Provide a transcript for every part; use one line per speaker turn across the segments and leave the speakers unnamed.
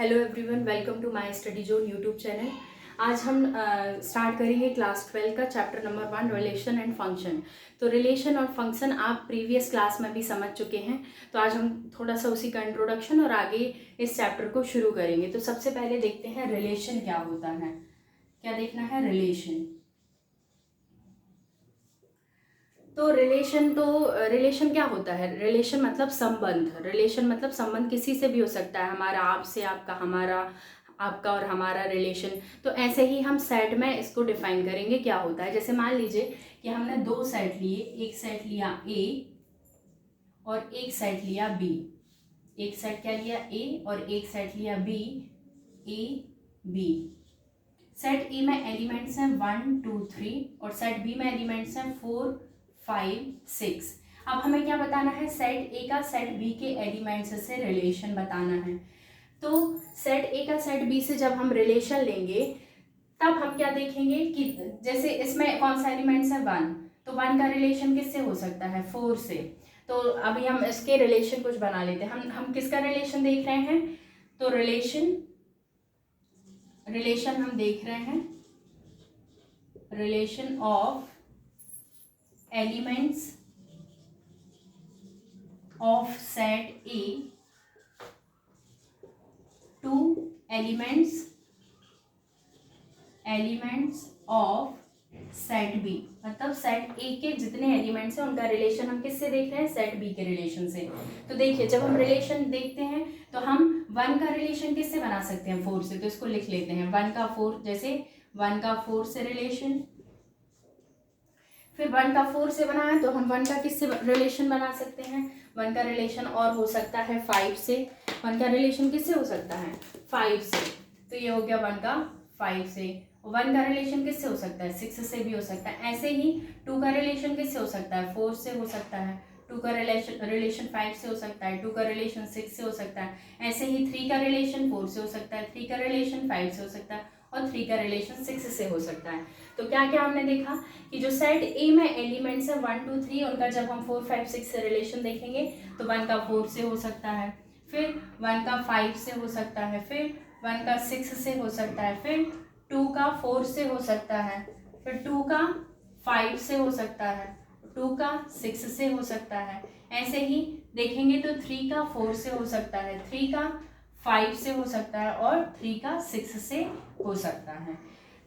Hello everyone, welcome to my study zone YouTube channel. आज हम start करेंगे class 12 का chapter number 1 relation and function. तो relation और फंक्शन आप प्रीवियस क्लास में भी समझ चुके हैं, तो आज हम थोड़ा सा उसी का इंट्रोडक्शन और आगे इस चैप्टर को शुरू करेंगे। तो सबसे पहले देखते हैं रिलेशन क्या होता है। क्या देखना है? रिलेशन। तो रिलेशन क्या होता है? रिलेशन मतलब संबंध। रिलेशन मतलब संबंध किसी से भी हो सकता है, हमारा आपसे, आपका हमारा, आपका और हमारा रिलेशन। तो ऐसे ही हम सेट में इसको डिफाइन करेंगे क्या होता है। जैसे मान लीजिए कि हमने दो सेट लिए, एक सेट लिया ए और एक सेट लिया बी। एक सेट क्या लिया? ए, और एक सेट लिया B, A B. Set A में एलिमेंट्स हैं 1 2 3 और सेट बी में एलिमेंट्स हैं 4 5 6। अब हमें क्या बताना है? सेट ए का सेट बी के एलिमेंट्स से रिलेशन बताना है। तो सेट ए का सेट बी से जब हम रिलेशन लेंगे तब हम क्या देखेंगे कि जैसे इसमें कौन सा एलिमेंट्स है? 1। तो 1 का रिलेशन किससे हो सकता है? 4 से। तो अभी हम इसके रिलेशन कुछ बना लेते हैं। हम किसका रिलेशन देख रहे हैं? तो रिलेशन हम देख रहे हैं relation of elements of set A to elements of set B. मतलब सेट ए के जितने एलिमेंट्स हैं उनका रिलेशन हम किससे देख रहे हैं? सेट बी के रिलेशन से। तो देखिए, जब हम रिलेशन देखते हैं तो हम 1 का रिलेशन किससे बना सकते हैं? 4 से। तो इसको लिख लेते हैं 1 का 4। जैसे 1 का 4 से रिलेशन, फिर 1 का 4 से बनाया तो हम 1 का किससे रिलेशन बना सकते हैं? 1 का रिलेशन और हो सकता है 5 से। 1 का रिलेशन किससे हो सकता है? 5 से। तो ये हो गया 1 का 5 से। 1 का रिलेशन किससे हो सकता है? 6 से भी हो सकता है। ऐसे ही 2 का रिलेशन किससे हो सकता है? 4 से हो सकता है। 2 का रिलेशन 5 से हो सकता है। 2 का रिलेशन 6 से हो सकता है। ऐसे ही 3 का रिलेशन 4 से हो सकता है। 3 का रिलेशन 5 से हो सकता है और 3 का रिलेशन 6 से हो सकता है। तो क्या क्या हमने देखा कि जो सेट ए में एलिमेंट्स है 1 2 3, उनका जब हम 4 5 6 से रिलेशन देखेंगे तो 1 का 4 से हो सकता है, फिर 1 का 5 से हो सकता है, फिर 1 का 6 से हो सकता है, फिर 2 का 4 से हो सकता है, फिर 2 का 5 से हो सकता है, 2 का 6 से हो सकता है। ऐसे ही देखेंगे तो 3 का 4 से हो सकता है, 3 का 5 से हो सकता है और 3 का 6 से हो सकता है।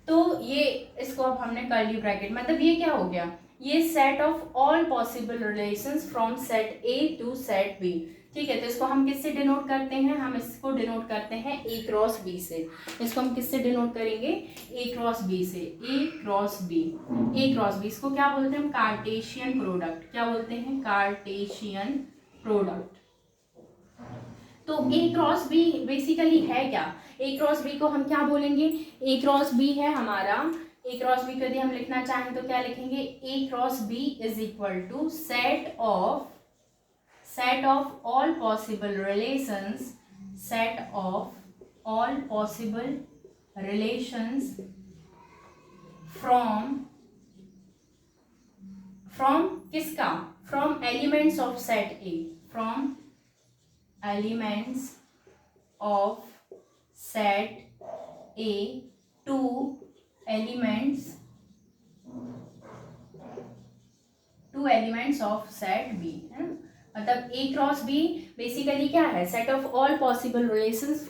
तो ये इसको अब हमने कर्ली ब्रैकेट, मतलब ये क्या हो गया? ये set of all possible relations from set A to set B. ठीक है, तो इसको हम किससे डिनोट करते हैं? हम इसको डिनोट करते हैं ए क्रॉस बी से। इसको हम किससे डिनोट करेंगे? ए क्रॉस बी से। ए cross B, A cross B, इसको क्या बोलते हैं हम? Cartesian product. क्या बोलते हैं? Cartesian product. तो ए क्रॉस बी बेसिकली है क्या? ए क्रॉस बी को हम क्या बोलेंगे? ए क्रॉस बी है हमारा, ए क्रॉस बी को यदि हम लिखना चाहें तो क्या लिखेंगे? A cross B is equal to set of all possible relations, set of all possible relations from किसका? From elements of set A, from elements of set A to elements of set B, है ना? मतलब A cross B basically क्या है? Set of all possible relations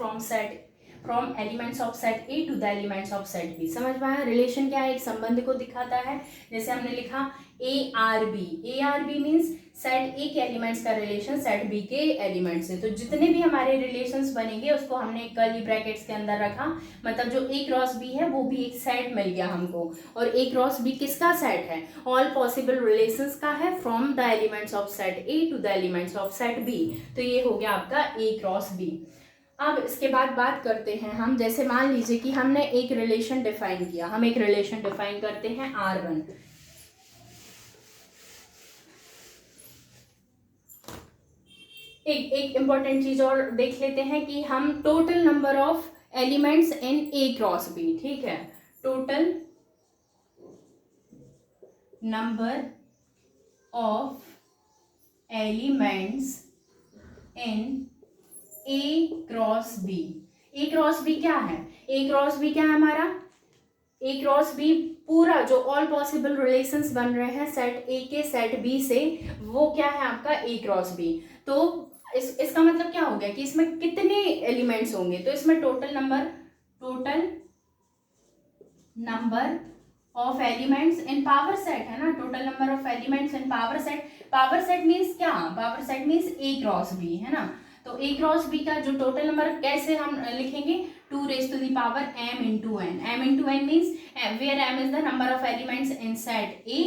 from elements of set A to the elements of set B. समझ में आया? Relation क्या है? एक संबंध को दिखाता है। जैसे हमने लिखा A R B. A R B means set A के एलिमेंट्स का रिलेशन सेट बी के एलिमेंट से। तो जितने भी हमारे रिलेशंस बनेंगे उसको हमने कर्ली ब्रैकेट्स के अंदर रखा। मतलब जो ए क्रॉस बी है वो भी एक सेट मिल गया हमको। और ए क्रॉस बी किसका सेट है? ऑल पॉसिबल रिलेशंस का है from the elements of set A to the elements of set B. तो ये हो गया आपका ए क्रॉस बी। अब इसके बाद बात करते हैं हम, जैसे मान लीजिए कि हमने एक रिलेशन डिफाइन किया। हम एक रिलेशन डिफाइन करते हैं R1। एक इंपॉर्टेंट चीज और देख लेते हैं कि हम total number of elements in A cross B. ठीक है, total number of elements in A cross B. A cross B क्या है, ए क्रॉस बी क्या है हमारा, ए क्रॉस बी पूरा जो ऑल पॉसिबल रिलेशंस बन रहे हैं सेट ए के सेट बी से, वो क्या है आपका ए क्रॉस बी। तो इसका मतलब क्या हो गया कि इसमें कितने एलिमेंट्स होंगे, तो इसमें total number of elements in power set है ना, total number of elements in power set. Power set means क्या, पावर सेट मीन्स ए क्रॉस बी है ना। तो ए क्रॉस बी का जो टोटल नंबर कैसे हम लिखेंगे, 2 raised to the power m into n. m into n means where m is the number of elements in set A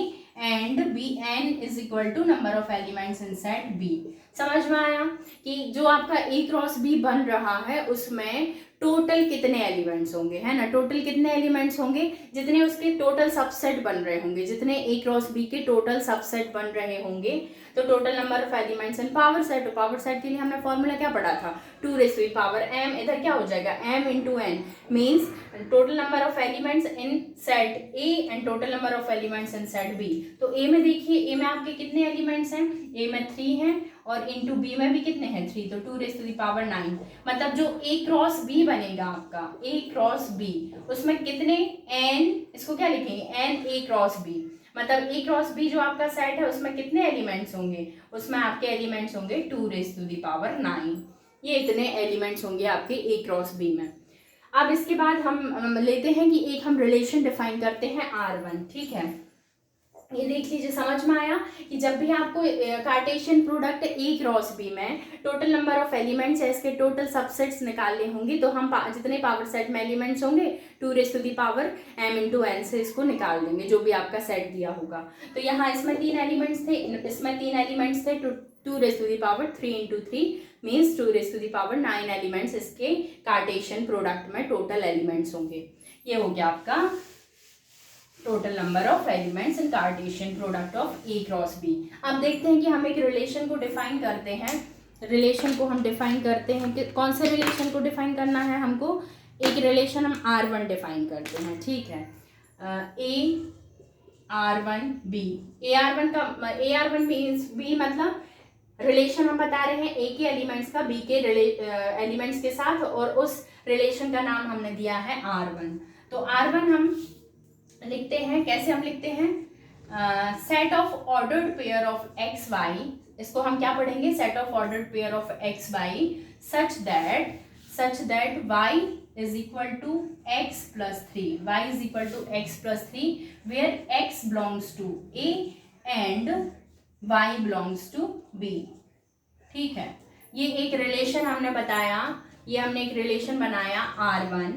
and b n is equal to number of elements in set B. समझ में आया कि जो आपका ए cross B बन रहा है उसमें टोटल कितने एलिमेंट्स होंगे, है ना, टोटल कितने एलिमेंट्स होंगे, जितने उसके टोटल सबसेट बन रहे होंगे, जितने ए क्रॉस बी के टोटल सबसेट बन रहे होंगे, तो total number of elements in power set. तो पावर सेट के लिए हमने फॉर्मूला क्या पढ़ा था, 2 raised to the power m, इधर क्या हो जाएगा m into n means total number of elements in set A and total number of elements in set B. तो ए में देखिए, ए में आपके कितने एलिमेंट्स हैं, ए में 3 हैं और इंटू बी में भी कितने हैं 3, तो 2 raised to the power 9। मतलब जो ए क्रॉस बी बनेगा आपका, ए क्रॉस बी, उसमें कितने n, इसको क्या लिखेंगे n ए क्रॉस बी, मतलब ए क्रॉस बी जो आपका सेट है उसमें कितने एलिमेंट्स होंगे, उसमें आपके एलिमेंट्स होंगे 2 raised to the power 9। ये इतने एलिमेंट्स होंगे आपके ए क्रॉस बी में। अब इसके बाद हम लेते हैं कि एक हम रिलेशन डिफाइन करते हैं R1, ठीक है। ये देख लीजिए, समझ में आया कि जब भी आपको Cartesian product A cross B में टोटल नंबर ऑफ एलिमेंट्स है, इसके टोटल सबसेट्स निकालने होंगे, तो हम जितने पावर सेट में एलिमेंट्स होंगे 2 raised to the power m into n से इसको निकाल देंगे, जो भी आपका सेट दिया होगा। तो यहाँ इसमें 3 एलिमेंट्स थे, इसमें 3 एलिमेंट्स थे, 2 raised to the power 3 into 3 मीन्स 2 raised to the power 9 elements इसके कार्टेशियन प्रोडक्ट में टोटल एलिमेंट्स होंगे। ये हो गया आपका total number of elements in Cartesian product of A cross B. अब देखते हैं कि हम एक रिलेशन को डिफाइन करते हैं, रिलेशन को हम डिफाइन करते हैं कि कौन से रिलेशन को डिफाइन करना है हमको, एक रिलेशन हम R1 डिफाइन करते हैं, ठीक है। A R1 B, A R one B मतलब रिलेशन हम बता रहे हैं ए के एलिमेंट्स का बी के एलिमेंट्स के साथ, और उस रिलेशन का नाम हमने दिया है R1। तो R1 हम लिखते हैं, कैसे हम लिखते हैं, set of ordered pair of x y, इसको हम क्या पढ़ेंगे, set of ordered pair of x y such that y is equal to x plus 3, y is equal to x plus 3 where x belongs to A and y belongs to B, ठीक है। ये एक relation हमने बताया, ये हमने एक relation बनाया R1,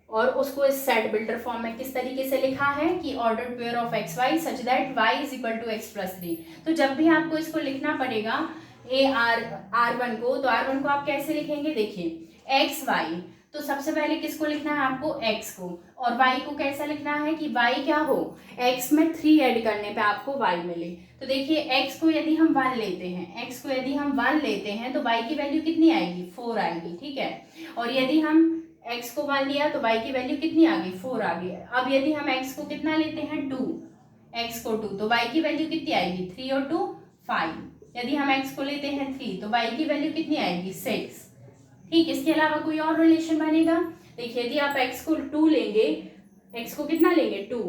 और उसको इस सेट बिल्डर फॉर्म में किस तरीके से लिखा है कि ordered pair of x y such that y is equal to x plus 3। तो जब भी आपको इसको लिखना पड़ेगा R1 को, तो R1 को आप कैसे लिखेंगे, देखिए एक्स वाई, तो सबसे पहले किसको लिखना है आपको, x को, और y को कैसा लिखना है कि y क्या हो, x में 3 ऐड करने पे आपको y मिले। तो देखिए x को यदि हम 1 लेते हैं, तो y की वैल्यू कितनी आएगी, 4 आएगी, ठीक है। और यदि हम x को 1 लिया तो y की वैल्यू कितनी आ गई, 4 आ गई। अब यदि हम x को कितना लेते हैं, 2, x को 2, तो y की वैल्यू कितनी आएगी, 3 और 2 5। यदि हम x को लेते हैं 3 तो y की वैल्यू कितनी आएगी, 6, ठीक। इसके अलावा कोई और रिलेशन बनेगा, देखिए यदि आप x को 2 लेंगे, x को कितना लेंगे, 2,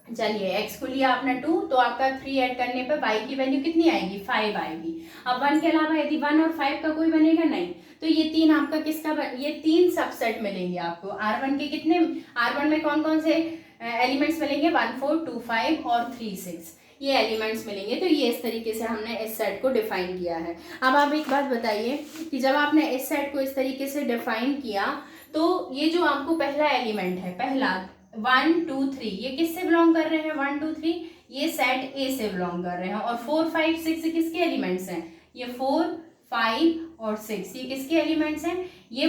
चलिए x को लिया आपने 2, तो आपका 3 ऐड करने पे y की वैल्यू कितनी आएगी, 5 आएगी। अब 1 के अलावा यदि 1 और 5 का कोई बनेगा नहीं, तो ये 3 आपका किसका ये 3 सबसेट मिलेंगे आपको R1 के। कितने, R1 में कौन कौन से एलिमेंट्स मिलेंगे, 1 4 2 5 और 3 6, ये एलिमेंट्स मिलेंगे। तो ये इस तरीके से हमने इस सेट को डिफाइन किया है। अब आप एक बात बताइए कि जब आपने इस सेट को इस तरीके से डिफाइन किया, तो ये जो आपको पहला एलिमेंट है, पहला 1 2 3, ये किससे बिलोंग कर रहे हैं, 1 2 3 ये सेट ए से बिलोंग कर रहे हैं, और 4 5 6 किसके एलिमेंट्स हैं, ये 4 5 और 6 ये किसके एलिमेंट्स हैं, ये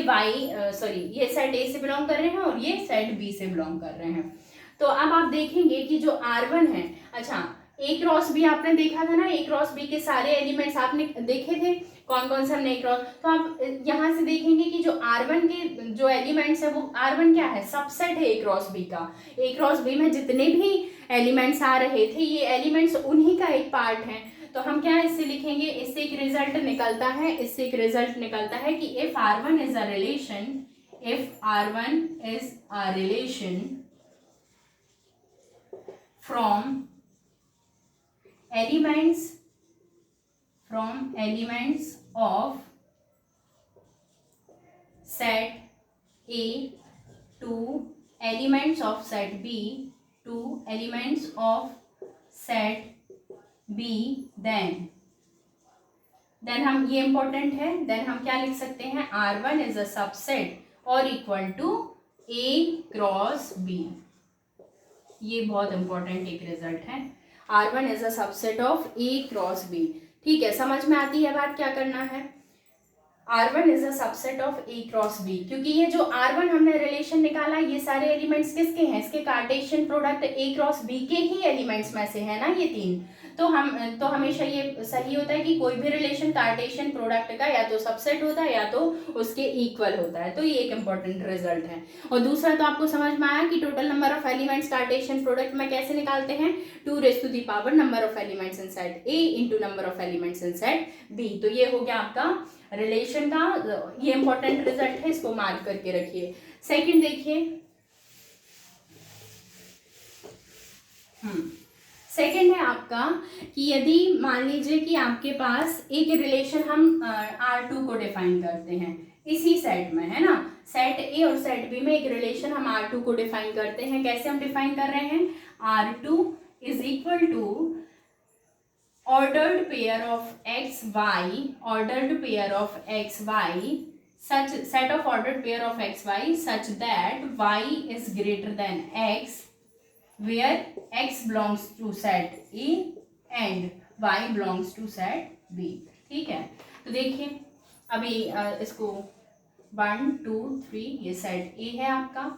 ये सेट ए से बिलोंग कर रहे हैं और ये सेट बी से बिलोंग कर रहे हैं। तो अब आप देखेंगे कि जो R1 है, अच्छा ए क्रॉस बी आपने देखा था ना, ए क्रॉस बी के सारे एलिमेंट्स आपने देखे थे, कौन कौन से हमने ए क्रॉस, तो आप यहाँ से देखेंगे कि जो R1 के जो एलिमेंट्स है वो R1 क्या है, सबसेट है ए क्रॉस बी का। ए क्रॉस बी में जितने भी एलिमेंट्स आ रहे थे, ये एलिमेंट्स उन्हीं का एक पार्ट है। तो हम क्या इससे लिखेंगे, इससे एक रिजल्ट निकलता है, इससे एक रिजल्ट निकलता है कि if R1 is a relation, if R1 is a relation from elements of set A to elements of set B to elements of set B, then हम, ये इंपॉर्टेंट है, देन हम क्या लिख सकते हैं, R1 इज अ सबसेट और equal to A cross B। ये बहुत इंपॉर्टेंट एक रिजल्ट है, R1 is a subset of A cross B। ठीक है, समझ में आती है बात, क्या करना है, R1 is a subset of A cross B, क्योंकि ये जो R1 हमने रिलेशन निकाला, ये सारे एलिमेंट्स किसके हैं, इसके Cartesian product A cross B के ही एलिमेंट्स में से है ना ये तीन। तो हमेशा ये सही होता है कि कोई भी रिलेशन कार्टेशियन प्रोडक्ट का या तो सबसेट होता है या तो उसके इक्वल होता है। तो ये एक इंपॉर्टेंट रिजल्ट है। और दूसरा तो आपको समझ में आया कि total number of elements Cartesian product में कैसे निकालते हैं, 2 number of elements in set A into number of elements in set B। तो ये हो गया आपका रिलेशन का, ये इंपॉर्टेंट रिजल्ट है, इसको मार्क करके रखिए। सेकंड देखिए, सेकंड है आपका कि यदि मान लीजिए कि आपके पास एक रिलेशन हम R2 को डिफाइन करते हैं इसी सेट में, है ना, सेट A और सेट B में एक रिलेशन हम R2 को डिफाइन करते हैं। कैसे हम डिफाइन कर रहे हैं, R2 is equal to ordered pair of xy, ordered pair of xy, such set of ordered pair of xy such that y is greater than x, where x belongs to set A and y belongs to set B। ठीक है, तो देखिए अभी इसको 1 2 3 ये set A है आपका,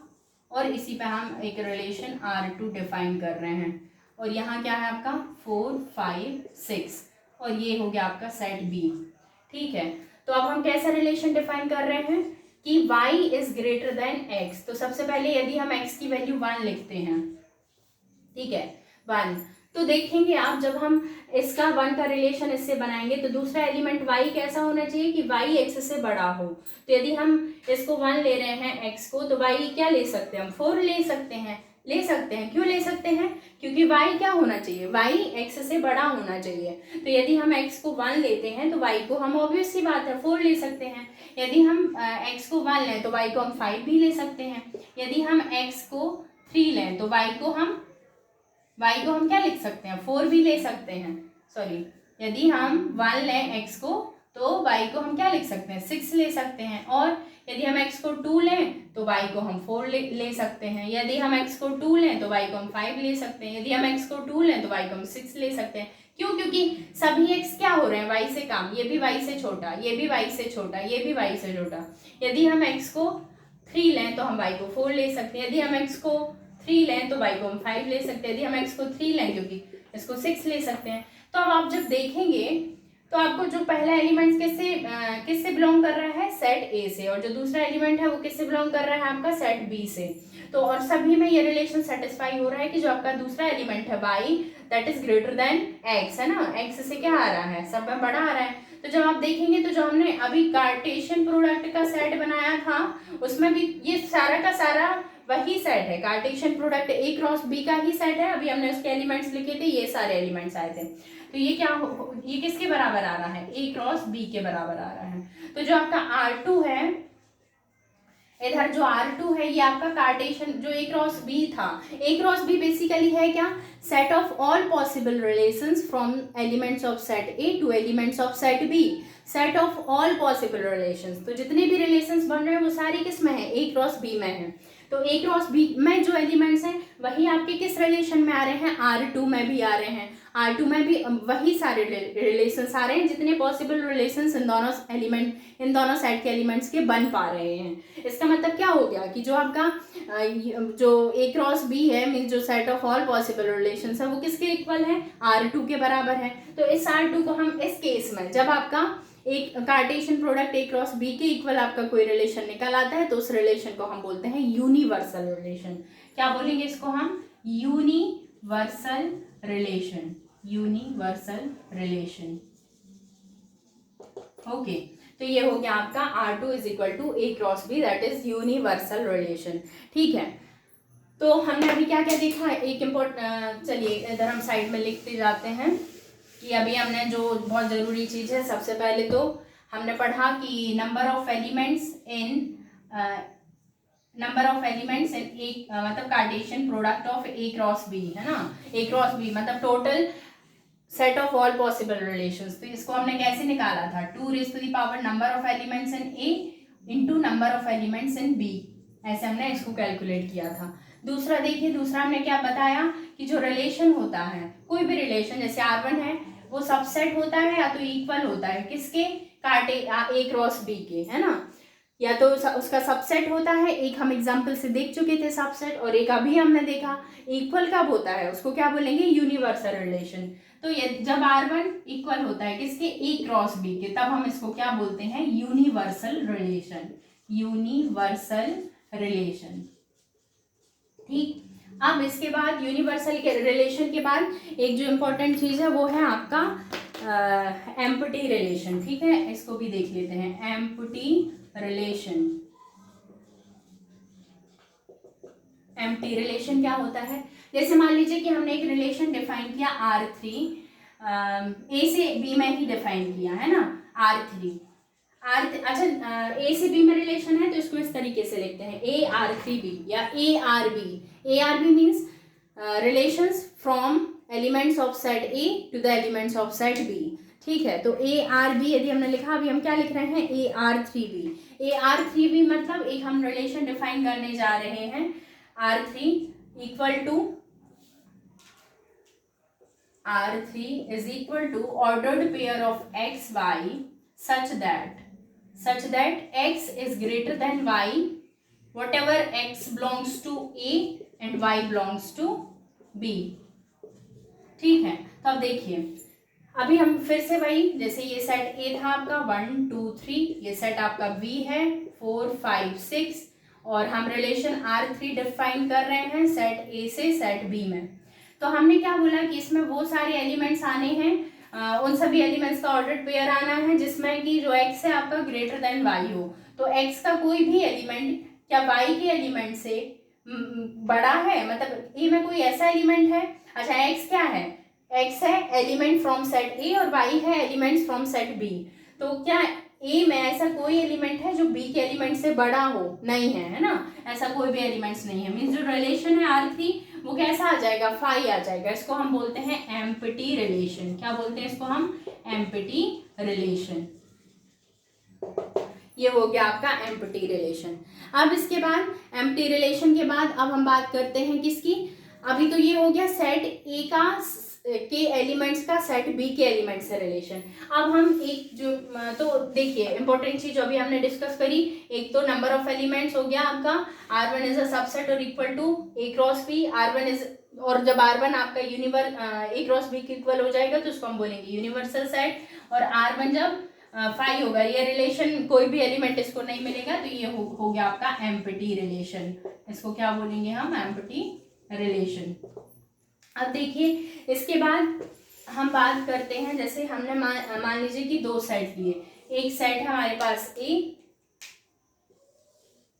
और इसी पे हम एक रिलेशन R2 डिफाइन कर रहे हैं, और यहाँ क्या है आपका 4 5 6, और ये हो गया आपका सेट B। ठीक है, तो अब हम कैसा रिलेशन डिफाइन कर रहे हैं कि y is greater than x। तो सबसे पहले यदि हम x की वैल्यू 1 लिखते हैं, ठीक है 1, तो देखेंगे आप जब हम इसका 1 का रिलेशन इससे बनाएंगे तो दूसरा एलिमेंट y कैसा होना चाहिए कि y x से बड़ा हो। तो यदि हम इसको 1 ले रहे हैं x को, तो y क्या ले सकते हैं हम 4 ले सकते हैं, क्यों ले सकते हैं, क्योंकि y क्या होना चाहिए, y x से बड़ा होना चाहिए। तो यदि हम x को 1 लेते हैं तो y को हम ऑब्वियस सी बात है 4 ले सकते हैं। यदि हम x को 1 लें तो y को हम 5 भी ले सकते हैं। यदि हम x को 3 लें तो y को हम क्या लिख सकते हैं 4 भी ले सकते हैं। सॉरी, यदि हम 1 लें x को तो y को हम क्या लिख सकते हैं 6 ले सकते हैं, और यदि हम x को 2 लें तो y को हम 4 ले सकते हैं। यदि हम x को 2 लें तो y को हम 5 ले सकते हैं। यदि हम x को 2 लें तो y को हम 6 ले सकते हैं। क्यों, क्योंकि सभी x क्या हो रहे हैं y से कम, ये भी y से छोटा, ये भी y से छोटा, ये भी y से छोटा। यदि हम x को 3 लें तो हम y को 4 ले सकते हैं। यदि हम x को 3 लें तो y को हम 5 ले सकते हैं। यदि हम x को 3 लें क्योंकि इसको 6 ले सकते हैं। तो अब आप जब देखेंगे तो आपको जो पहला एलिमेंट किससे बिलोंग कर रहा है सेट A से, और जो दूसरा एलिमेंट है वो किससे बिलोंग कर रहा है आपका सेट B से। तो और सभी में ये रिलेशन सेटिस्फाई हो रहा है कि जो आपका दूसरा एलिमेंट है y that is greater than x, है ना, x से क्या आ रहा है सब में बड़ा आ रहा है। तो जब आप देखेंगे तो जो हमने अभी कार्टेशियन प्रोडक्ट का सेट बनाया था उसमें भी ये सारा का सारा वही सेट है, Cartesian product A cross B का ही सेट है। अभी हमने उसके एलिमेंट्स लिखे थे, ये सारे एलिमेंट्स आए थे। तो ये क्या ये किसके बराबर आ रहा है A क्रॉस B के बराबर आ रहा है। तो जो आपका R2 है, इधर जो R2 है ये आपका कार्टेशियन जो A क्रॉस B था, A क्रॉस B बेसिकली है क्या set of all possible relations from elements of set A to elements of set B, set of all possible relations. तो जितने भी रिलेशंस बन रहे हैं वो सारी किस में है A क्रॉस B में है। तो A क्रॉस B में जो एलिमेंट्स हैं वही आपके किस रिलेशन में आ रहे हैं R2 में भी आ रहे हैं, R2 में भी वही सारे रिलेशंस आ रहे हैं जितने पॉसिबल रिलेशंस इन दोनों सेट के एलिमेंट्स के बन पा रहे हैं। इसका मतलब क्या हो गया कि जो आपका जो A क्रॉस B है मीन जो set of all possible relations है वो किसके इक्वल है R2 के बराबर है। तो इस R2 को हम इस केस में जब आपका एक Cartesian product A cross B के इक्वल आपका कोई रिलेशन निकल आता है तो उस रिलेशन को हम बोलते हैं यूनिवर्सल रिलेशन। क्या बोलेंगे इसको हम universal relation. Universal relation. Okay, तो ये हो गया आपका R2 is equal to A cross B, that is universal relation. ठीक है, तो हमने अभी क्या क्या देखा, एक इम्पोर्टेंट, चलिए इधर हम साइड में लिखते जाते हैं कि अभी हमने जो बहुत ज़रूरी चीज़ है, सबसे पहले तो हमने पढ़ा कि नंबर ऑफ एलिमेंट्स इन एक मतलब Cartesian product of A cross B, है ना। A क्रॉस B मतलब total set of all possible relations. तो इसको हमने कैसे निकाला था, 2 number of elements in A into number of elements in B, ऐसे हमने इसको कैलकुलेट किया था। दूसरा देखिए, दूसरा हमने क्या बताया कि जो रिलेशन होता है, कोई भी रिलेशन जैसे R1 है, वो सबसेट होता है या तो इक्वल होता है किसके, A क्रॉस B के, है ना, या तो उसका सबसेट होता है। एक हम एग्जाम्पल से देख चुके थे सबसेट, और एक अभी हमने देखा इक्वल कब होता है, उसको क्या बोलेंगे, यूनिवर्सल रिलेशन। तो ये जब R1 इक्वल होता है किसके, A क्रॉस B के, तब हम इसको क्या बोलते हैं, यूनिवर्सल रिलेशन। यूनिवर्सल रिलेशन, ठीक। अब इसके बाद यूनिवर्सल के रिलेशन के बाद एक जो इम्पोर्टेंट चीज़ है वो है आपका एम्प्टी रिलेशन। ठीक है, इसको भी देख लेते हैं, एम्प्टी रिलेशन। एम्प्टी रिलेशन क्या होता है, जैसे मान लीजिए कि हमने एक रिलेशन डिफाइन किया R3, A से B में ही डिफाइन किया है ना, R3 अच्छा, A से B में रिलेशन है तो इसको इस तरीके से लिखते हैं AR3B या ARB। ARB means relations from elements of set A to the elements of set B। ठीक है, तो ARB यदि हमने लिखा, अभी हम क्या लिख रहे हैं, AR3B। AR3B मतलब एक हम रिलेशन डिफाइन करने जा रहे हैं, R3 equal to R3 is equal to ordered pair of x y such that x is greater than y whatever x belongs to A and y belongs to B। ठीक है, तो अब देखिए, अभी हम फिर से वही, जैसे ये सेट A था आपका 1 2 3, ये सेट आपका B है 4 5 6, और हम रिलेशन R3 डिफाइन कर रहे हैं सेट A से सेट B में। तो हमने क्या बोला कि इसमें वो सारे एलिमेंट्स आने हैं, उन सभी एलिमेंट्स का ऑर्डर्ड पेयर आना है जिसमें कि जो x है आपका ग्रेटर देन y हो। तो x का कोई भी एलिमेंट क्या y के एलिमेंट से बड़ा है, मतलब A में कोई ऐसा एलिमेंट है, अच्छा x क्या है, x है एलिमेंट फ्रॉम सेट A और y है एलिमेंट्स फ्रॉम सेट B। तो क्या A में ऐसा कोई एलिमेंट है जो B के एलिमेंट से बड़ा हो, नहीं है, है ना, ऐसा कोई भी एलिमेंट्स नहीं है। मीन्स जो रिलेशन है R3 वो कैसा आ जाएगा, फाई आ जाएगा। इसको हम बोलते हैं एम्प्टी रिलेशन। क्या बोलते हैं इसको हम, एम्प्टी रिलेशन। ये हो गया आपका एम्प्टी रिलेशन। अब इसके बाद एम्प्टी रिलेशन के बाद अब हम बात करते हैं किसकी, अभी तो ये हो गया सेट ए का के एलिमेंट्स का सेट बी के एलिमेंट्स से रिलेशन। अब हम एक जो, तो देखिए इंपॉर्टेंट चीज जो अभी हमने डिस्कस करी, एक तो नंबर ऑफ एलिमेंट्स हो गया आपका, R1 इज अ सबसेट और equal to A cross B, R1 is, और जब R1 आपका A क्रॉस B के इक्वल हो जाएगा तो उसको हम बोलेंगे यूनिवर्सल सेट, और R1 जब फाई होगा, ये रिलेशन कोई भी एलिमेंट इसको नहीं मिलेगा, तो ये हो गया आपका एम्प्टी रिलेशन। इसको क्या बोलेंगे हम, एम्प्टी रिलेशन। अब देखिए इसके बाद हम बात करते हैं, जैसे हमने मान लीजिए कि दो सेट लिए, एक सेट है हमारे पास A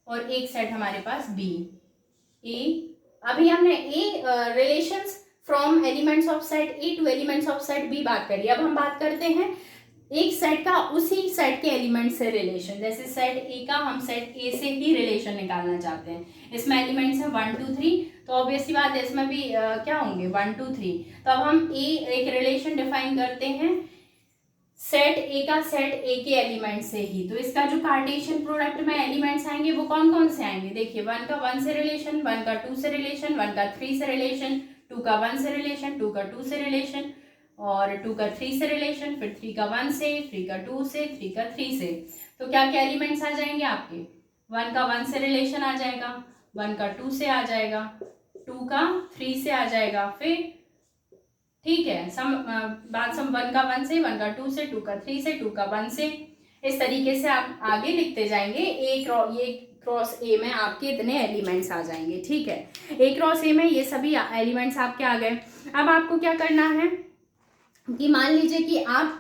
और एक सेट हमारे पास B। अभी हमने A relations from elements of set A to elements of set B बात करी। अब हम बात करते हैं एक सेट का उसी सेट के एलिमेंट से रिलेशन, जैसे सेट A का हम सेट A से ही रिलेशन निकालना चाहते हैं। इसमें एलिमेंट्स हैं 1 2 3, तो ऑब्वियसली बात है इसमें भी क्या होंगे 1 2 3। तो अब हम एक रिलेशन डिफाइन करते हैं सेट A का सेट A के एलिमेंट से ही। तो इसका जो कार्टेशियन प्रोडक्ट में एलिमेंट्स आएंगे वो कौन कौन से आएंगे, देखिए 1 का 1 से रिलेशन, 1 का 2 से रिलेशन, 1 का 3 से रिलेशन, 2 का 1 से रिलेशन, 2 का 2 से रिलेशन, और 2 का 3 से रिलेशन, फिर 3 का 1 से, 3 का 2 से, 3 का 3 से। तो क्या क्या एलिमेंट्स आ जाएंगे आपके, 1 का 1 से रिलेशन आ जाएगा, 1 का 2 से आ जाएगा, 2 का 3 से आ जाएगा, फिर ठीक है बात सम 1 का 1 से, 1 का 2 से, 2 का 3 से, 2 का 1 से, इस तरीके से आप आगे लिखते जाएंगे। ये क्रॉस ए में आपके इतने एलिमेंट्स आ जाएंगे। ठीक है, A क्रॉस ए में ये सभी एलिमेंट्स आपके आ गए। अब आपको क्या करना है, कि मान लीजिए कि आप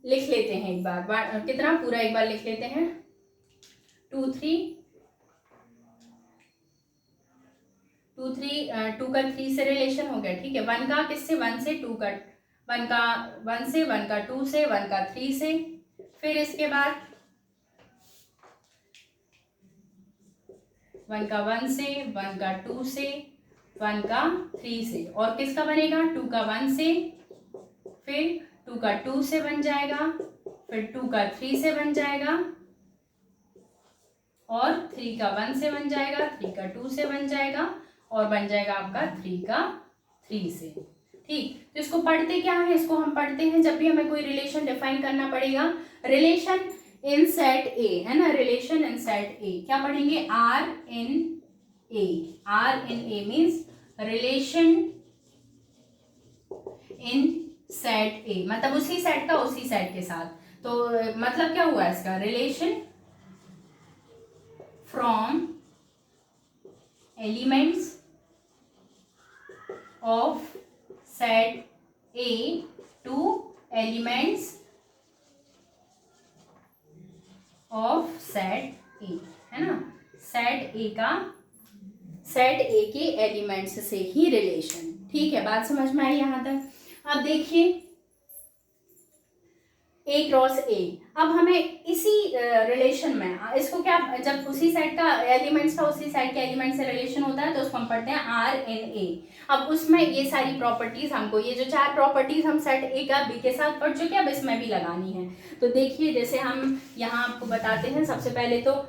लिख लेते हैं एक बार, कितना पूरा एक बार लिख लेते हैं, 2 3 2 3 2 का 3 से रिलेशन हो गया, ठीक है। 1 का किससे, 1 से, 2 का 1 का 1 से, 1 का 2 से, 1 का 3 से, फिर इसके बाद 1 का 1 से, 1 का 2 से, 1 का 3 से, और किसका बनेगा, 2 का 1 से, फिर 2 का 2 से बन जाएगा, फिर 2 का 3 से बन जाएगा, और 3 का 1 से बन जाएगा, 3 का 2 से बन जाएगा, और बन जाएगा आपका 3 का 3 से, ठीक। तो इसको पढ़ते क्या है, इसको हम पढ़ते हैं जब भी हमें कोई रिलेशन डिफाइन करना पड़ेगा, रिलेशन इन सेट ए, है ना, रिलेशन इन सेट ए क्या पढ़ेंगे, R in A, R in A means relation in set A, मतलब उसी सेट का उसी सेट के साथ। तो मतलब क्या हुआ इसका, relation from elements of set A to elements of set A, है ना, set A का set A के एलिमेंट्स से ही रिलेशन, ठीक है। बात समझ में आई यहाँ तक। अब देखिए A क्रॉस A, अब हमें इसी रिलेशन में इसको क्या, जब उसी सेट का एलिमेंट्स का उसी सेट के एलिमेंट से रिलेशन होता है तो उसको हम पढ़ते हैं आर इन ए। अब उसमें ये सारी प्रॉपर्टीज हमको, ये जो 4 प्रॉपर्टीज हम सेट ए का बी के साथ पढ़ चुके हैं, अब इसमें भी लगानी है। तो देखिए जैसे हम यहाँ आपको बताते हैं, सबसे पहले तो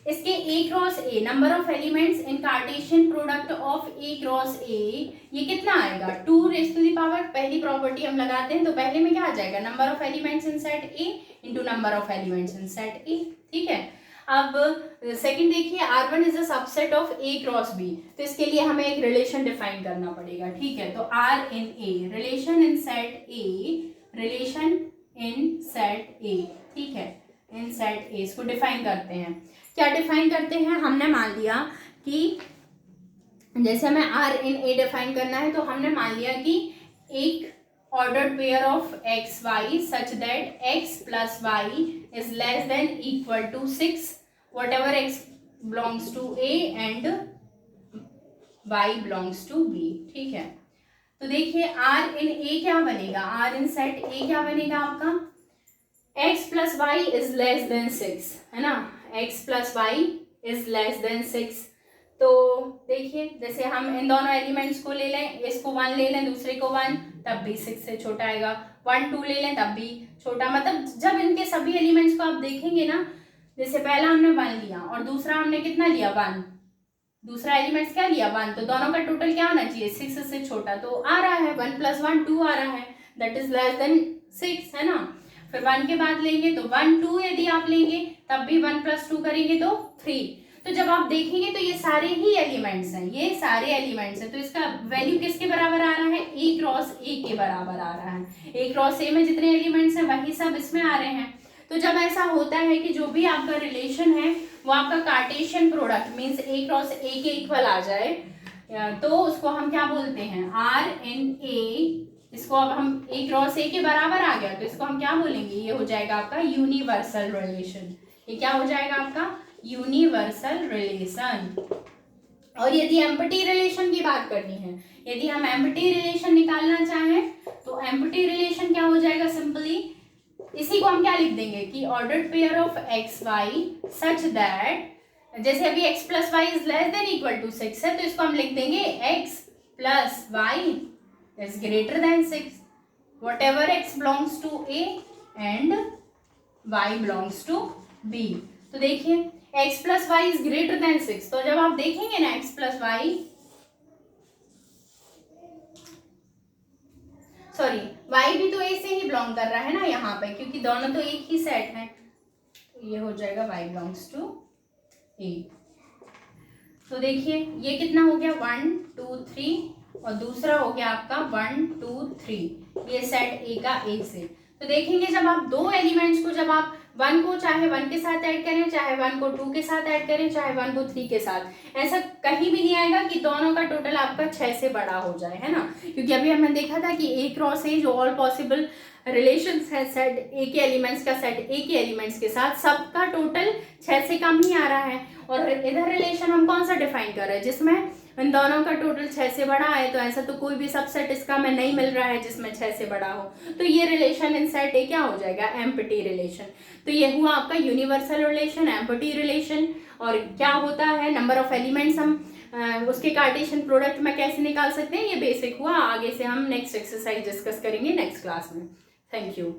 इसके A cross A, number of elements in Cartesian product of A cross A, ये कितना आएगा, 2 रेज़ टू दी पावर, पहली प्रॉपर्टी हम लगाते हैं तो पहले में क्या आ जाएगा, number of elements in set A into number of elements in set A, ठीक है। अब सेकंड देखिए, R1 is a subset of A cross B, तो इसके लिए हमें एक रिलेशन डिफाइन करना पड़ेगा, ठीक है। तो R in A, relation in set A, relation in set A, ठीक है, इन सेट ए, इसको डिफाइन करते हैं। क्या डिफाइन करते हैं, हमने मान लिया कि जैसे हमें आर इन ए डिफाइन करना है, तो हमने मान लिया कि एक ordered pair of x y such that x plus y is less than equal to 6 whatever x belongs to A and y belongs to B, ठीक है। तो देखिए आर इन ए क्या बनेगा, आर इन सेट ए क्या बनेगा आपका, x plus y is less than 6, है ना, x plus y is less than 6। तो देखिए जैसे हम इन दोनों एलिमेंट्स को ले लें, इसको 1 ले लें, दूसरे को 1, तब भी 6 से छोटा आएगा, 1 2 ले लें तब भी छोटा, मतलब जब इनके सभी एलिमेंट्स को आप देखेंगे ना, जैसे पहला हमने 1 लिया और दूसरा हमने कितना लिया, 1, दूसरा एलिमेंट्स क्या लिया, 1, तो दोनों का टोटल क्या होना चाहिए, 6 से छोटा, तो आ रहा है 1 + 1 2 आ रहा है, दैट इज लेस देन 6, है ना। फिर 1 के बाद लेंगे तो 1 2 यदि आप लेंगे तब भी 1 + 2 करेंगे तो 3। तो जब आप देखेंगे तो ये सारे ही एलिमेंट्स हैं, ये सारे एलिमेंट्स हैं, तो इसका वैल्यू किसके बराबर आ रहा है, ए क्रॉस ए के बराबर आ रहा है। ए क्रॉस ए में जितने एलिमेंट्स हैं वही सब इसमें आ रहे हैं। तो जब ऐसा होता है कि जो भी आपका रिलेशन है वो आपका कार्टेशियन प्रोडक्ट मीन्स ए क्रॉस ए के इक्वल आ जाए, तो उसको हम क्या बोलते हैं, आर इन ए। इसको अब हम ए क्रॉस ए के बराबर आ गया तो इसको हम क्या बोलेंगे, ये हो जाएगा आपका यूनिवर्सल रिलेशन। ये क्या हो जाएगा आपका यूनिवर्सल रिलेशन। और यदि एम्प्टी रिलेशन की बात करनी है, यदि हम एम्प्टी रिलेशन निकालना चाहें तो एम्प्टी रिलेशन क्या हो जाएगा, सिंपली इसी को हम क्या लिख देंगे कि ordered pair of x y such that, जैसे अभी x plus y is less than equal to 6 है तो इसको हम लिख देंगे x plus y is greater than 6 whatever x belongs to A and y belongs to B। तो देखिए x plus y is greater than 6, तो जब आप देखेंगे ना x plus y, sorry y भी तो A से ही बिलोंग कर रहा है ना यहाँ पे, क्योंकि दोनों तो एक ही सेट है, तो ये हो जाएगा y belongs to A। तो देखिए ये कितना हो गया 1 2 3 और दूसरा हो गया आपका 1 2 3, ये सेट ए का ए से। तो देखेंगे जब आप दो एलिमेंट्स को जब आप 1 को चाहे 1 के साथ ऐड करें, चाहे 1 को 2 के साथ ऐड करें, चाहे 1 को 3 के साथ, ऐसा कहीं भी नहीं आएगा कि दोनों का टोटल आपका 6 से बड़ा हो जाए, है ना। क्योंकि अभी हमने देखा था कि A क्रॉस A जो ऑल पॉसिबल रिलेशंस है सेट A के एलिमेंट्स का सेट A के एलिमेंट्स के साथ, सबका टोटल 6 से कम ही आ रहा है। और इधर रिलेशन हम कौन सा डिफाइन कर रहे हैं, जिसमें इन दोनों का टोटल 6 से बड़ा है। तो ऐसा तो कोई भी सबसेट इसका हमें नहीं मिल रहा है जिसमें 6 से बड़ा हो, तो ये रिलेशन इन सेट ए क्या हो जाएगा, एम्प्टी रिलेशन। तो ये हुआ आपका यूनिवर्सल रिलेशन, एम्प्टी रिलेशन। और क्या होता है, नंबर ऑफ एलिमेंट्स हम उसके कार्टेशियन प्रोडक्ट में कैसे निकाल सकते हैं, ये बेसिक हुआ। आगे से हम नेक्स्ट एक्सरसाइज डिस्कस करेंगे नेक्स्ट क्लास में। Thank you.